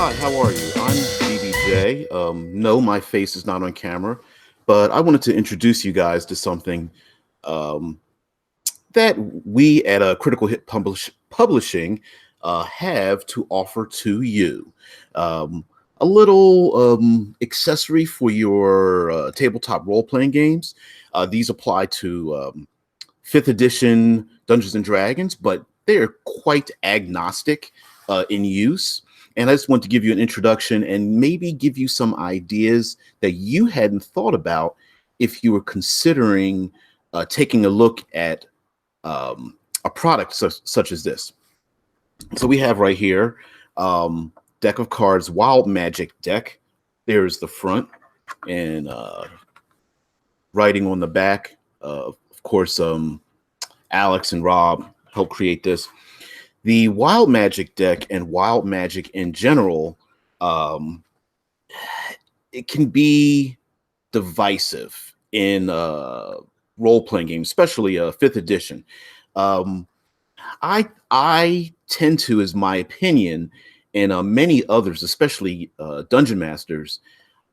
Hi, how are you? I'm BBJ. No, my face is not on camera, but I wanted to introduce you guys to something um, that we at Critical Hit Publishing have to offer to you. Um, a little accessory for your tabletop role playing games. These apply to fifth edition Dungeons and Dragons, but they are quite agnostic in use. And I just want to give you an introduction and maybe give you some ideas that you hadn't thought about if you were considering taking a look at a product such as this. So we have right here um, deck of cards, Wild Magic deck. There's the front and writing on the back. Of course, Alex and Rob helped create this. The Wild Magic deck and Wild Magic in general, um, it can be divisive in role playing games, especially fifth edition. Um, I tend to, as my opinion, and many others, especially dungeon masters,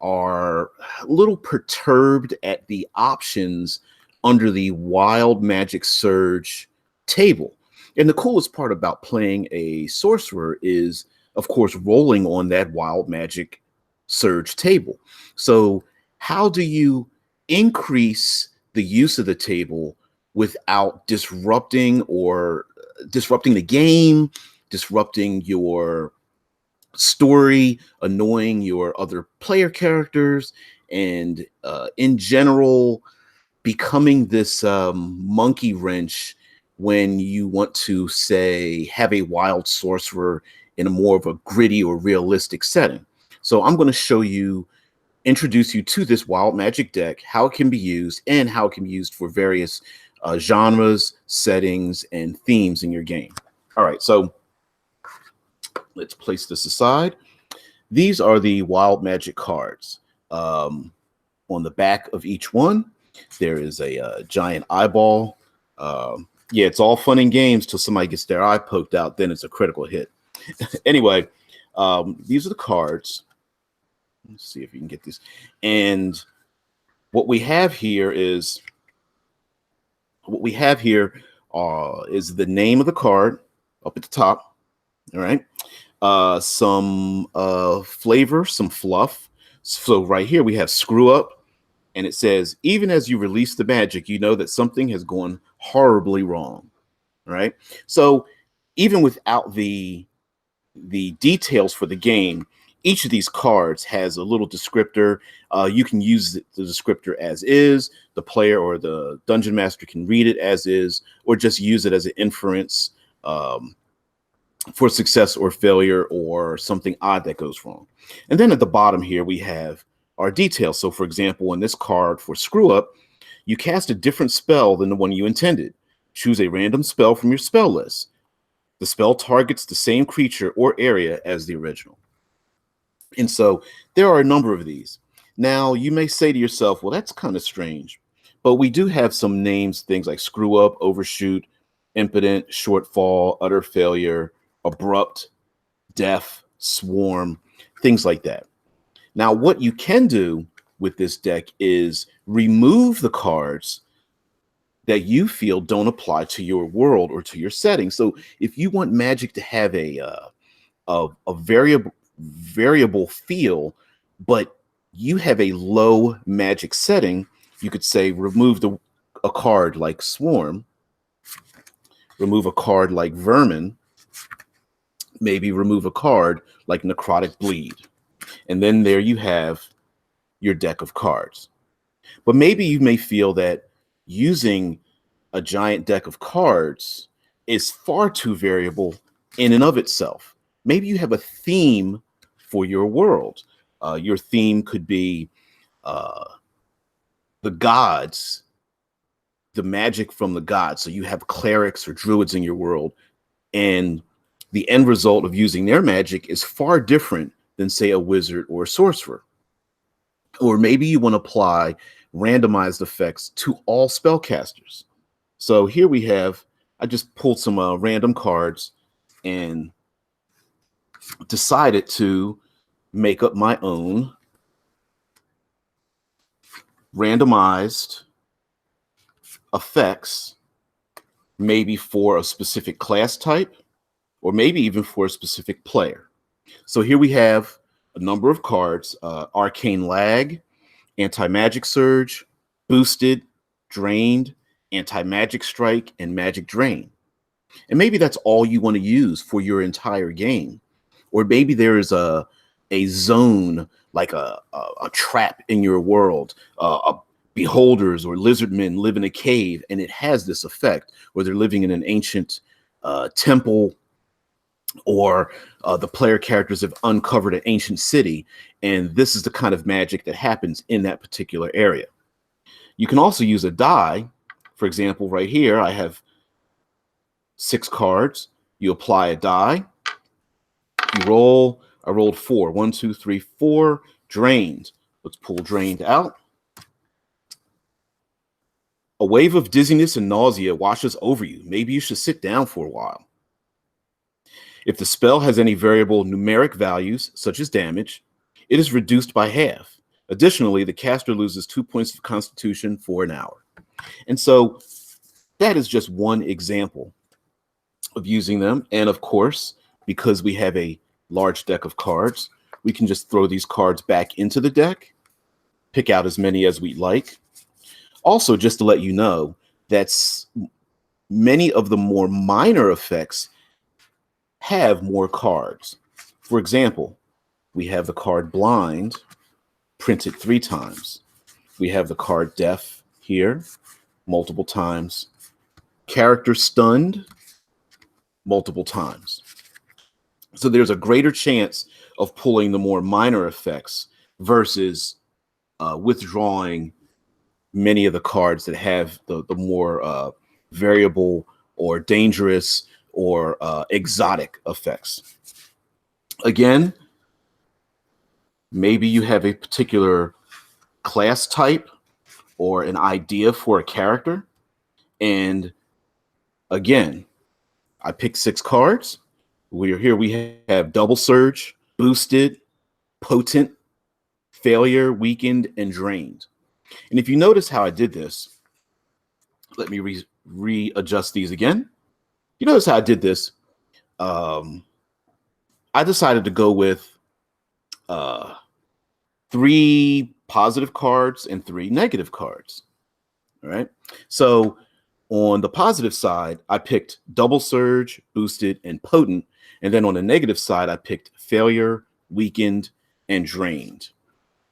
are a little perturbed at the options under the Wild Magic Surge table. And the coolest part about playing a sorcerer is, of course, rolling on that Wild Magic Surge table. So, how do you increase the use of the table without disrupting the game, disrupting your story, annoying your other player characters, and in general, becoming this monkey wrench when you want to, say, have a wild sorcerer in a more of a gritty or realistic setting. So I'm going to introduce you to this wild magic deck, how it can be used, and how it can be used for various genres, settings, and themes in your game. All right, so let's place this aside. These are the wild magic cards. On the back of each one, there is a giant eyeball. Yeah, it's all fun and games till somebody gets their eye poked out. Then it's a critical hit. Anyway, these are the cards. Let's see if you can get these. And what we have here is is the name of the card up at the top. All right. Some flavor, some fluff. So right here we have screw up, and it says, even as you release the magic, you know that something has gone horribly wrong. Right. So even without the details for the game, each of these cards has a little descriptor. You can use the descriptor as is. The player or the dungeon master can read it as is, or just use it as an inference for success or failure or something odd that goes wrong. And then at the bottom here, we have our details. So, for example, in this card for screw up, you cast a different spell than the one you intended. Choose a random spell from your spell list. The spell targets the same creature or area as the original. And so there are a number of these. Now, you may say to yourself, well, that's kind of strange. But we do have some names, things like screw up, overshoot, impotent, shortfall, utter failure, abrupt, deaf, swarm, things like that. Now, what you can do with this deck is remove the cards that you feel don't apply to your world or to your setting. So if you want Magic to have a variable feel, but you have a low Magic setting, you could say remove a card like Swarm, remove a card like Vermin, maybe remove a card like Necrotic Bleed. And then there you have your deck of cards. But maybe you may feel that using a giant deck of cards is far too variable in and of itself. Maybe you have a theme for your world. Your theme could be the gods, the magic from the gods. So you have clerics or druids in your world, and the end result of using their magic is far different than, say, a wizard or a sorcerer. Or maybe you want to apply randomized effects to all spellcasters. So here we have, I just pulled some random cards, and decided to make up my own randomized effects, maybe for a specific class type, or maybe even for a specific player. So here we have a number of cards: Arcane Lag, Anti-Magic Surge, Boosted, Drained, Anti-Magic Strike, and Magic Drain. And maybe that's all you want to use for your entire game. Or maybe there is a zone, like a trap in your world. Beholders or lizardmen live in a cave, and it has this effect, where they're living in an ancient temple, or the player characters have uncovered an ancient city, and this is the kind of magic that happens in that particular area. You can also use a die. For example, right here, I have 6 cards. You apply a die. You roll. I rolled 4. 1, 2, 3, 4. Drained. Let's pull Drained out. A wave of dizziness and nausea washes over you. Maybe you should sit down for a while. If the spell has any variable numeric values, such as damage, it is reduced by half. Additionally, the caster loses 2 points of constitution for an hour. And so that is just one example of using them. And of course, because we have a large deck of cards, we can just throw these cards back into the deck, pick out as many as we'd like. Also, just to let you know, that's many of the more minor effects have more cards. For example, we have the card Blind printed 3 times. We have the card Deaf here multiple times. Character Stunned multiple times. So there's a greater chance of pulling the more minor effects versus withdrawing many of the cards that have the more variable or dangerous or exotic effects. Again, maybe you have a particular class type or an idea for a character. And again, I picked 6 cards. We have Double Surge, Boosted, Potent, Failure, Weakened, and Drained. And if you notice how I did this, let me readjust these again. You notice how I did this. I decided to go with 3 positive cards and 3 negative cards. All right. So on the positive side, I picked Double Surge, Boosted, and Potent. And then on the negative side, I picked Failure, Weakened, and Drained.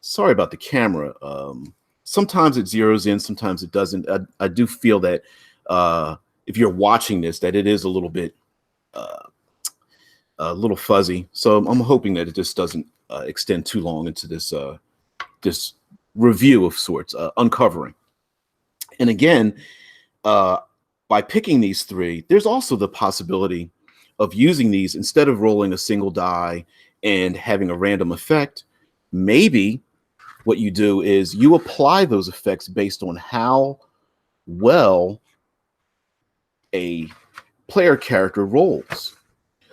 Sorry about the camera. Sometimes it zeroes in, sometimes it doesn't. I do feel that if you're watching this, that it is a little bit a little fuzzy. So I'm hoping that it just doesn't extend too long into this this review of sorts, uncovering. And again, by picking these 3, there's also the possibility of using these instead of rolling a single die and having a random effect. Maybe what you do is you apply those effects based on how well a player character rolls.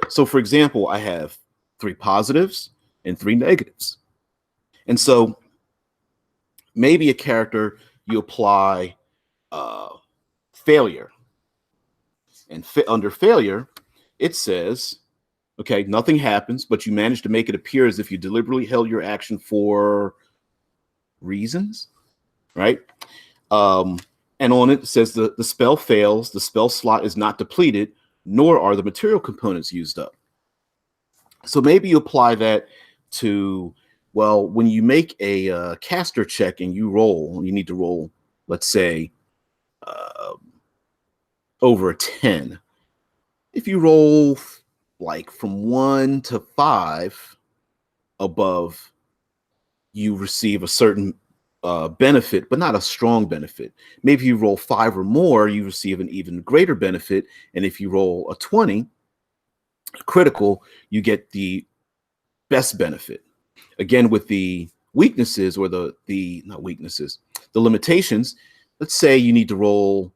So, for example, I have 3 positives and 3 negatives. And so maybe a character, you apply failure. And under failure, it says, okay, nothing happens, but you manage to make it appear as if you deliberately held your action for reasons, right? And on it says the spell fails, the spell slot is not depleted, nor are the material components used up. So maybe you apply that to, well, when you make a caster check and you roll, you need to roll, let's say, over a 10. If you roll like from 1 to 5 above, you receive a certain benefit, but not a strong benefit. Maybe you roll 5 or more, you receive an even greater benefit. And if you roll a 20 critical, you get the best benefit. Again, with the weaknesses or the not weaknesses, the limitations, let's say you need to roll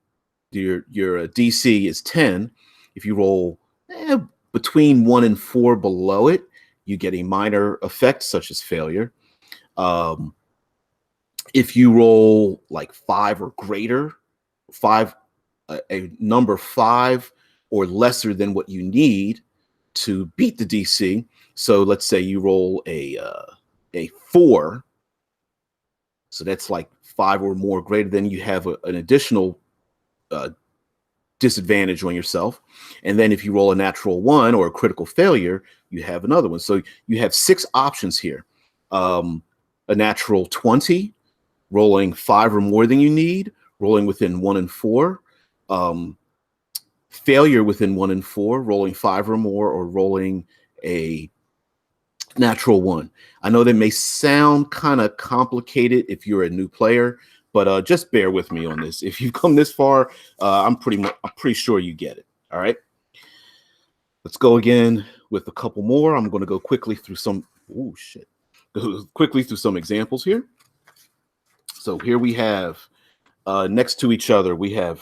your DC is 10. If you roll between 1 and 4 below it, you get a minor effect such as failure. If you roll like 5 or greater, a number 5 or lesser than what you need to beat the DC. So let's say you roll a 4, so that's like 5 or more greater, then you have an additional disadvantage on yourself. And then if you roll a natural 1 or a critical failure, you have another one. So you have 6 options here. A natural 20, rolling 5 or more than you need, rolling within 1 and 4, failure within 1 and 4, rolling 5 or more, or rolling a natural 1. I know that may sound kind of complicated if you're a new player, but just bear with me on this. If you've come this far, I'm pretty sure you get it. All right. Let's go again with a couple more. I'm going to go quickly through some. Oh shit! Quickly through some examples here. So here we have next to each other, we have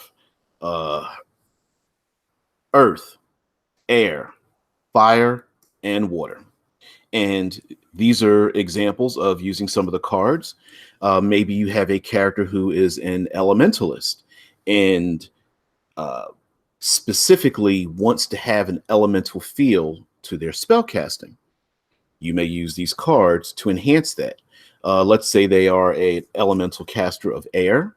earth, air, fire, and water. And these are examples of using some of the cards. Maybe you have a character who is an elementalist and specifically wants to have an elemental feel to their spell casting. You may use these cards to enhance that. Let's say they are an elemental caster of air.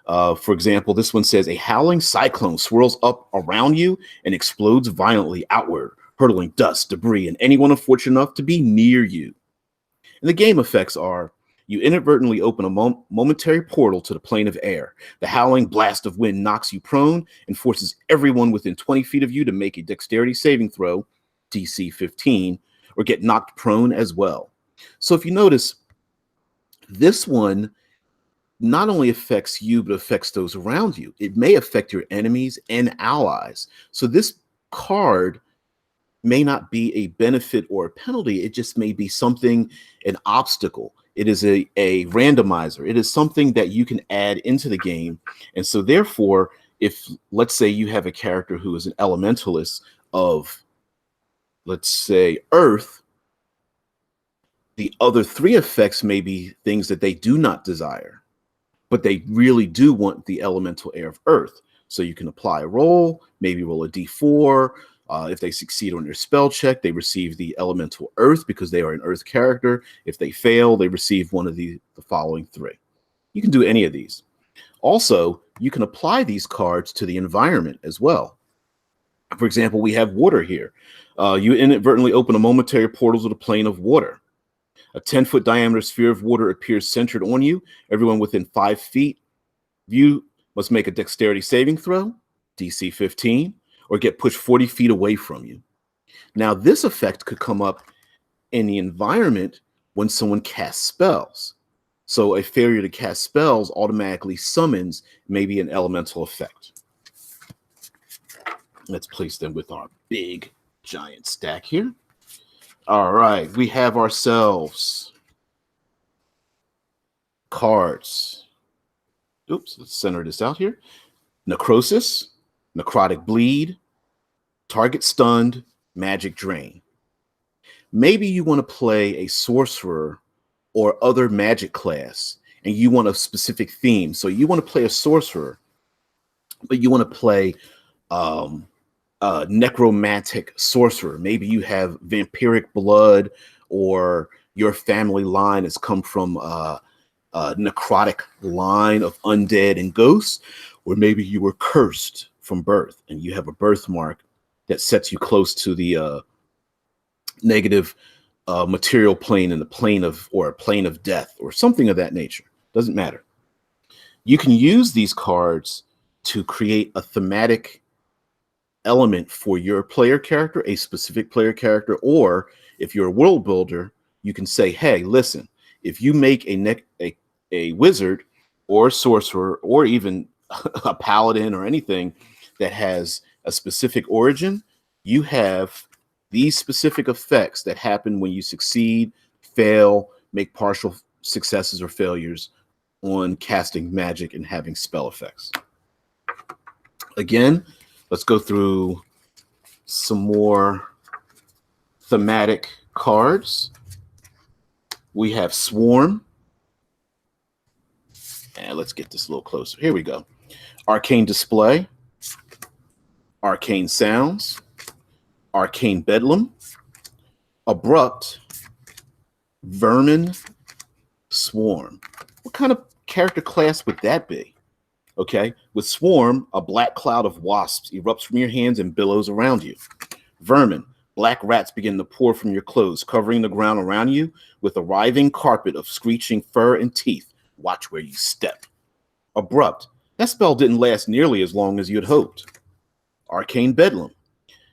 For example, this one says a howling cyclone swirls up around you and explodes violently outward, hurtling dust, debris, and anyone unfortunate enough to be near you. And the game effects are: you inadvertently open a momentary portal to the plane of air. The howling blast of wind knocks you prone and forces everyone within 20 feet of you to make a dexterity saving throw, DC 15, or get knocked prone as well. So if you notice, this one not only affects you, but affects those around you. It may affect your enemies and allies. So this card may not be a benefit or a penalty. It just may be something, an obstacle. It is a randomizer. It is something that you can add into the game. And so therefore, if let's say you have a character who is an elementalist of, let's say, earth, the other 3 effects may be things that they do not desire, but they really do want the elemental air of earth. So you can apply a roll, maybe roll a d4. If they succeed on their spell check, they receive the elemental earth because they are an earth character. If they fail, they receive one of the following 3. You can do any of these. Also, you can apply these cards to the environment as well. For example, we have water here. You inadvertently open a momentary portal to the plane of water. A 10-foot diameter sphere of water appears centered on you. Everyone within 5 feet of you must make a dexterity saving throw, DC 15, or get pushed 40 feet away from you. Now, this effect could come up in the environment when someone casts spells. So a failure to cast spells automatically summons maybe an elemental effect. Let's place them with our big, giant stack here. All right, we have ourselves cards. Oops, let's center this out here. Necrosis, Necrotic Bleed, Target Stunned, Magic Drain. Maybe you want to play a sorcerer or other magic class, and you want a specific theme. So you want to play a sorcerer, but you want to play necromantic sorcerer. Maybe you have vampiric blood, or your family line has come from a necrotic line of undead and ghosts, or maybe you were cursed from birth and you have a birthmark that sets you close to the negative material plane and the plane of, or a plane of death, or something of that nature. Doesn't matter. You can use these cards to create a thematic element for your player character, a specific player character, or if you're a world builder, you can say, hey, listen, if you make a wizard or a sorcerer or even a paladin or anything that has a specific origin, you have these specific effects that happen when you succeed, fail, make partial successes or failures on casting magic and having spell effects. Again, let's go through some more thematic cards. We have Swarm. And let's get this a little closer. Here we go. Arcane Display. Arcane Sounds. Arcane Bedlam. Abrupt. Vermin. Swarm. What kind of character class would that be? Okay. With Swarm, a black cloud of wasps erupts from your hands and billows around you. Vermin. Black rats begin to pour from your clothes, covering the ground around you with a writhing carpet of screeching fur and teeth. Watch where you step. Abrupt. That spell didn't last nearly as long as you had hoped. Arcane Bedlam.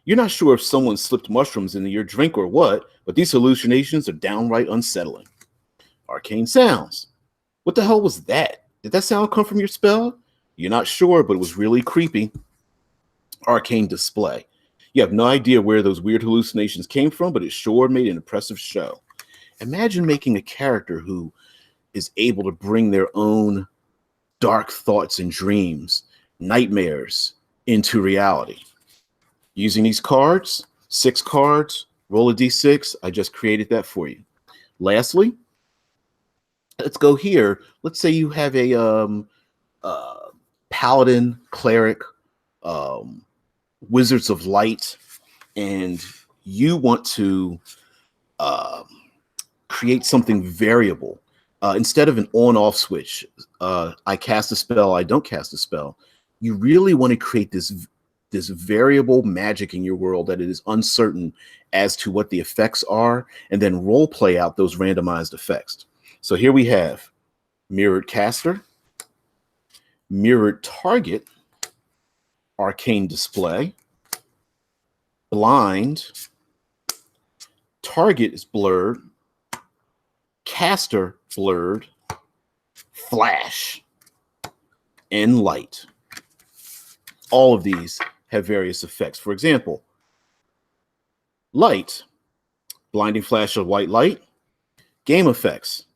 You're not sure if someone slipped mushrooms into your drink or what, but these hallucinations are downright unsettling. Arcane Sounds. What the hell was that? Did that sound come from your spell? You're not sure, but it was really creepy. Arcane Display. You have no idea where those weird hallucinations came from, but it sure made an impressive show. Imagine making a character who is able to bring their own dark thoughts and dreams, nightmares, into reality. Using these cards, 6 cards, roll a d6. I just created that for you. Lastly, let's go here. Let's say you have a paladin, cleric, Wizards of Light, and you want to create something variable. Instead of an on-off switch, I cast a spell, I don't cast a spell. You really want to create this variable magic in your world that it is uncertain as to what the effects are, and then role play out those randomized effects. So here we have Mirrored Caster, Mirrored Target, Arcane Display, Blind, Target is blurred, Caster blurred, Flash, and Light. All of these have various effects. For example, Light, blinding flash of white light. Game effects.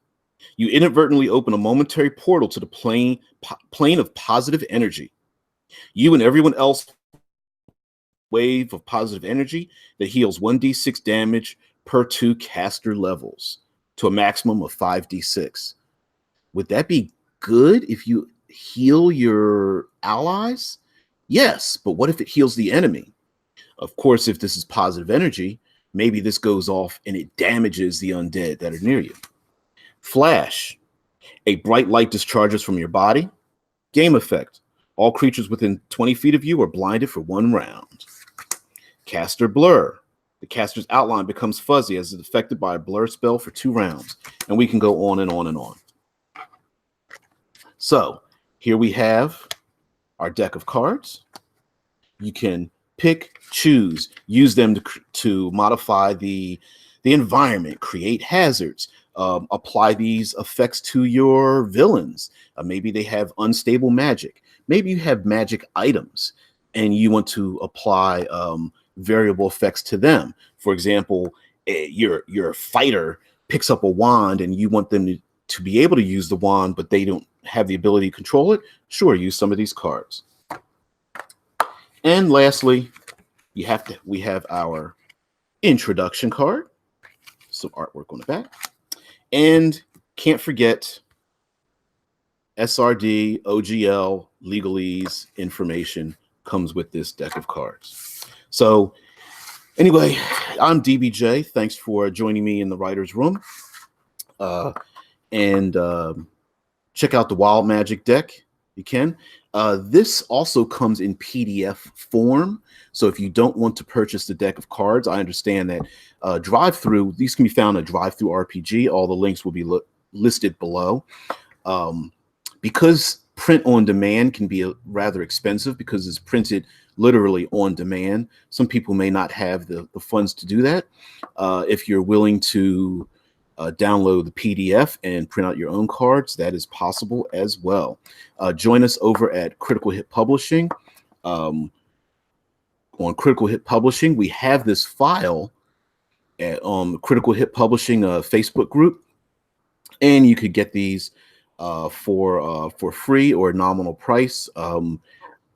You inadvertently open a momentary portal to the plane of positive energy. You and everyone else wave of positive energy that heals 1d6 damage per 2 caster levels to a maximum of 5d6. Would that be good if you heal your allies? Yes, but what if it heals the enemy? Of course, if this is positive energy, maybe this goes off and it damages the undead that are near you. Flash. A bright light discharges from your body. Game effect. All creatures within 20 feet of you are blinded for 1 round. Caster blur. The caster's outline becomes fuzzy as it's affected by a blur spell for 2 rounds. And we can go on and on and on. So here we have our deck of cards. You can pick, choose, use them to modify the environment, create hazards, apply these effects to your villains. Maybe they have unstable magic. Maybe you have magic items and you want to apply variable effects to them. For example, your fighter picks up a wand and you want them to be able to use the wand, but they don't have the ability to control it. Sure, use some of these cards. And lastly, we have our introduction card. Some artwork on the back. And can't forget SRD, OGL, legalese information comes with this deck of cards. So anyway, I'm DBJ. Thanks for joining me in the writer's room. Check out the Wild Magic deck. You can. This also comes in PDF form. So if you don't want to purchase the deck of cards, I understand that drive-through, these can be found at Drive-Through RPG. All the links will be listed below. Because print on demand can be rather expensive because it's printed literally on demand. Some people may not have the funds to do that. If you're willing to download the PDF and print out your own cards, that is possible as well. Join us over at Critical Hit Publishing. On Critical Hit Publishing, we have this file at Critical Hit Publishing Facebook group, and you could get these for free or a nominal price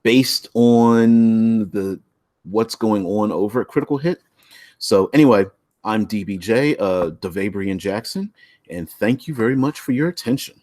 based on what's going on over at Critical Hit. So anyway, I'm DBJ, Devabrian Jackson, and thank you very much for your attention.